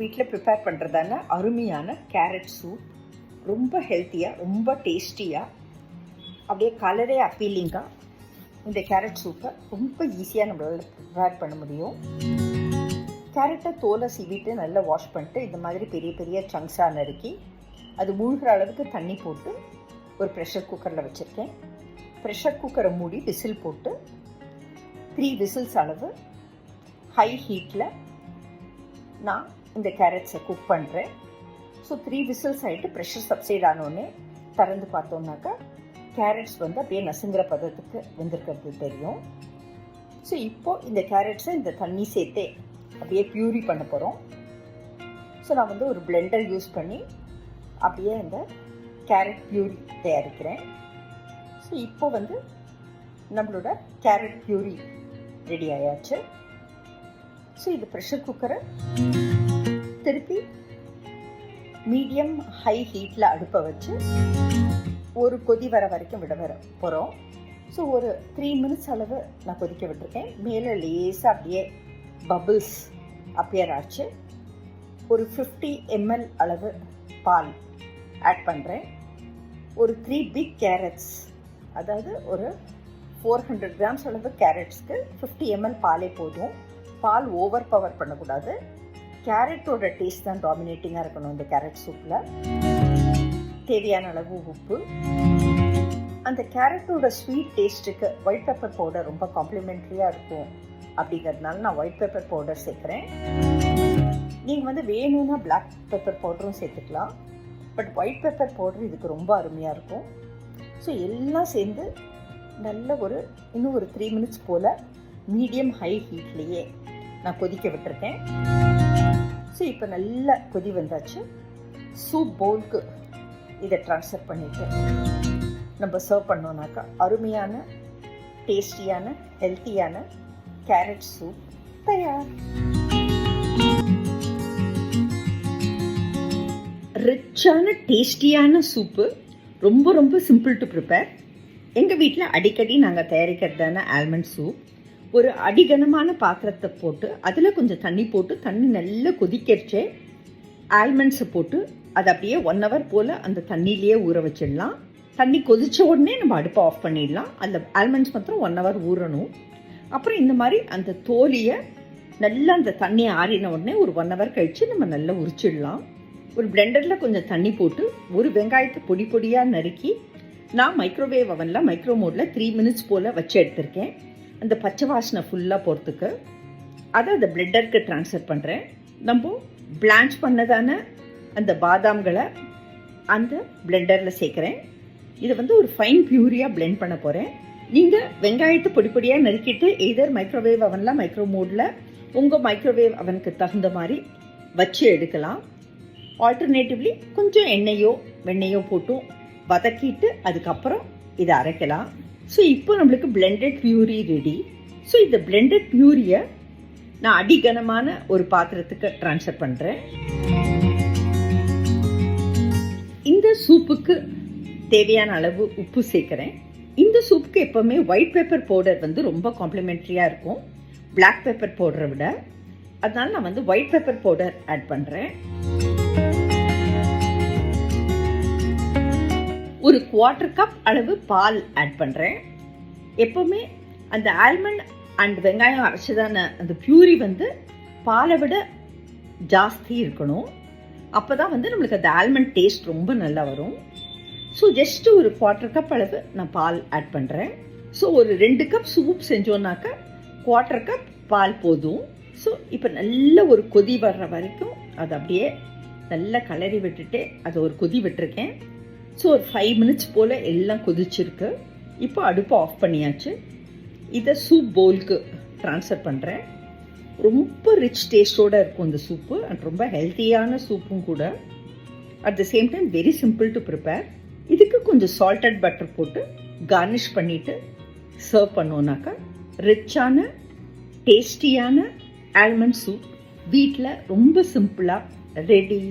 வீட்டில் ப்ரிப்பேர் பண்ணுறதான அருமையான carrot soup. ரொம்ப ஹெல்த்தியாக, ரொம்ப டேஸ்டியாக, அப்படியே கலரே அப்பீலிங்காக இந்த கேரட் சூப்பை ரொம்ப ஈஸியாக நம்மளால் ப்ரிப்பேர் பண்ண முடியும். கேரட்டை தோலை சீவிட்டு நல்லா வாஷ் பண்ணிட்டு இந்த மாதிரி பெரிய பெரிய சங்க்ஸாக நறுக்கி அது மூழ்கிற அளவுக்கு தண்ணி போட்டு ஒரு ப்ரெஷர் குக்கரில் வச்சுருக்கேன். ப்ரெஷர் குக்கரை மூடி விசில் போட்டு 3 விசில்ஸ் அளவு ஹை ஹீட்டில் நான் இந்த கேரட்ஸை குக் பண்ணுறேன். ஸோ 3 விசில்ஸ் ஆகிட்டு ப்ரெஷர் சப்சைட் ஆனோடனே திறந்து பார்த்தோம்னாக்கா கேரட்ஸ் அப்படியே நசுங்கிற பதத்துக்கு வெந்திருக்கிறது தெரியும். ஸோ இப்போது இந்த கேரட்ஸை இந்த தண்ணி சேர்த்தே அப்படியே பியூரி பண்ண போகிறோம். ஸோ நான் ஒரு பிளெண்டர் யூஸ் பண்ணி அப்படியே இந்த கேரட் பியூரி தயாரிக்கிறேன். ஸோ இப்போ நம்மளோட கேரட் பியூரி ரெடி ஆயாச்சு. ஸோ இது ப்ரெஷர் குக்கரை திருப்பி மீடியம் ஹை ஹீட்டில் அடுப்பை வச்சு ஒரு கொதி வர வரைக்கும் விட போகிறோம். ஸோ ஒரு 3 மினிட்ஸ் அளவு நான் கொதிக்க விட்டுருக்கேன். மேலே லேசாக அப்படியே பபிள்ஸ் அப்பியர் ஆச்சு. ஒரு 50 ml அளவு பால் ஆட் பண்ணுறேன். ஒரு 3 பிக் கேரட்ஸ், அதாவது ஒரு 400 கிராம்ஸ் அளவு கேரட்ஸ்க்கு 50 ml பாலே போதும். பால் ஓவர் பவர் பண்ணக்கூடாது. கேரட்டோட டேஸ்ட் தான் டாமினேட்டிங்காக இருக்கணும் இந்த கேரட் சூப்பில். தேவையான அளவு உப்பு. அந்த கேரட்டோட ஸ்வீட் டேஸ்ட்டுக்கு ஒயிட் பெப்பர் பவுடர் ரொம்ப காம்ப்ளிமெண்ட்ரியாக இருக்கும். அப்படிங்கிறதுனால நான் ஒயிட் பெப்பர் பவுடர் சேர்க்குறேன். நீங்கள் வேணும்னா பிளாக் பெப்பர் பவுடரும் சேர்த்துக்கலாம். பட் ஒயிட் பெப்பர் பவுடர் இதுக்கு ரொம்ப அருமையாக இருக்கும். ஸோ எல்லாம் சேர்ந்து நல்ல இன்னும் ஒரு 3 மினிட்ஸ் போல் மீடியம் ஹை ஹீட்லேயே நான் கொதிக்க விட்டுருக்கேன். ஸோ இப்போ நல்ல கொதி வந்தாச்சு. சூப் பவுலுக்கு இதை ட்ரான்ஸ்ஃபர் பண்ணிவிட்டு நம்ம சர்வ் பண்ணோன்னாக்கா அருமையான டேஸ்டியான ஹெல்த்தியான கேரட் சூப் தயார். ரிச்சான டேஸ்டியான சூப்பு, ரொம்ப ரொம்ப சிம்பிள் டு ப்ரிப்பேர். எங்கள் வீட்டில் அடிக்கடி நாங்கள் தயாரிக்கிறதான ஆல்மண்ட் சூப். ஒரு அடிகனமான பாத்திரத்தை போட்டு அதில் கொஞ்சம் தண்ணி போட்டு தண்ணி நல்லா கொதிக்கிறச்சே ஆல்மண்ட்ஸை போட்டு அதை அப்படியே 1 hour போல் அந்த தண்ணியிலேயே ஊற வச்சிடலாம். தண்ணி கொதித்த உடனே நம்ம அடுப்பை ஆஃப் பண்ணிடலாம். அதில் ஆல்மண்ட்ஸ் மாத்திரம் 1 hour ஊறணும். அப்புறம் இந்த மாதிரி அந்த தோலியை நல்லா அந்த தண்ணி ஆறின உடனே ஒரு 1 hour கழித்து நம்ம நல்லா உரிச்சிடலாம். ஒரு பிளெண்டரில் கொஞ்சம் தண்ணி போட்டு ஒரு வெங்காயத்தை பொடி பொடியாக நறுக்கி நான் மைக்ரோவேவ் அவனில் மைக்ரோ மோடில் 3 மினிட்ஸ் போல் வச்சு எடுத்திருக்கேன். அந்த பச்சை வாசனை ஃபுல்லாக போகிறதுக்கு அதை அந்த பிளெண்டருக்கு ட்ரான்ஸ்ஃபர் பண்ணுறேன். நம்ம பிளான்ச் பண்ணதான அந்த பாதாம்களை அந்த பிளெண்டரில் சேர்க்குறேன். இதை ஒரு ஃபைன் பியூரியாக பிளெண்ட் பண்ண போகிறேன். நீங்கள் வெங்காயத்தை பொடி பொடியாக நறுக்கிட்டு எதர் மைக்ரோவேவ் அவனில் மைக்ரோ மோடில் உங்கள் மைக்ரோவேவ் அவனுக்கு தகுந்த மாதிரி வச்சு எடுக்கலாம். ஆல்டர்னேட்டிவ்லி கொஞ்சம் எண்ணெயோ வெண்ணெயோ போட்டும் வதக்கிட்டு அதுக்கப்புறம் இதை அரைக்கலாம். ஸோ இப்போ நம்மளுக்கு பிளெண்டட் பியூரி ரெடி. ஸோ இந்த பிளெண்டட் பியூரியை நான் அடிகனமான ஒரு பாத்திரத்துக்கு ட்ரான்ஸ்ஃபர் பண்ணுறேன். இந்த சூப்புக்கு தேவையான அளவு உப்பு சேர்க்குறேன். இந்த சூப்புக்கு எப்போவுமே ஒயிட் பெப்பர் பவுடர் ரொம்ப காம்ப்ளிமெண்ட்ரியாக இருக்கும் பிளாக் பெப்பர் பவுடரை விட. அதனால நான் ஒயிட் பெப்பர் பவுடர் ஆட் பண்ணுறேன். ஒரு 1/4 கப் அளவு பால் ஆட் பண்ணுறேன். எப்போவுமே அந்த ஆல்மண்ட் அண்ட் வெங்காயம் அரைச்சதான அந்த பியூரி பாலை விட ஜாஸ்தி இருக்கணும். அப்போ தான் நம்மளுக்கு அந்த ஆல்மண்ட் டேஸ்ட் ரொம்ப நல்லா வரும். ஸோ ஜஸ்ட் ஒரு 1/4 கப் அளவு நான் பால் ஆட் பண்ணுறேன். ஸோ ஒரு 2 கப் சூப் செஞ்சோன்னாக்கா 1/4 கப் பால் போதும். ஸோ இப்போ நல்ல ஒரு கொதி வர்ற வரைக்கும் அதை அப்படியே நல்லா கலரி விட்டுட்டு அதை ஒரு கொதி விட்டுருக்கேன். ஸோ ஒரு 5 மினிட்ஸ் போல் எல்லாம் கொதிச்சிருக்கு. இப்போ அடுப்பை ஆஃப் பண்ணியாச்சு. இதை சூப் பவுலுக்கு ட்ரான்ஸ்ஃபர் பண்ணுறேன். ரொம்ப ரிச் டேஸ்டோடு இருக்கும் இந்த சூப்பு அண்ட் ரொம்ப ஹெல்த்தியான சூப்பும் கூட. At the same time very simple to prepare. இதுக்கு கொஞ்சம் சால்டட் பட்டர் போட்டு கார்னிஷ் பண்ணிவிட்டு சர்வ் பண்ணோன்னாக்கா ரிச்சான டேஸ்டியான ஆல்மண்ட் சூப் வீட்டில் ரொம்ப சிம்பிளாக ரெடி.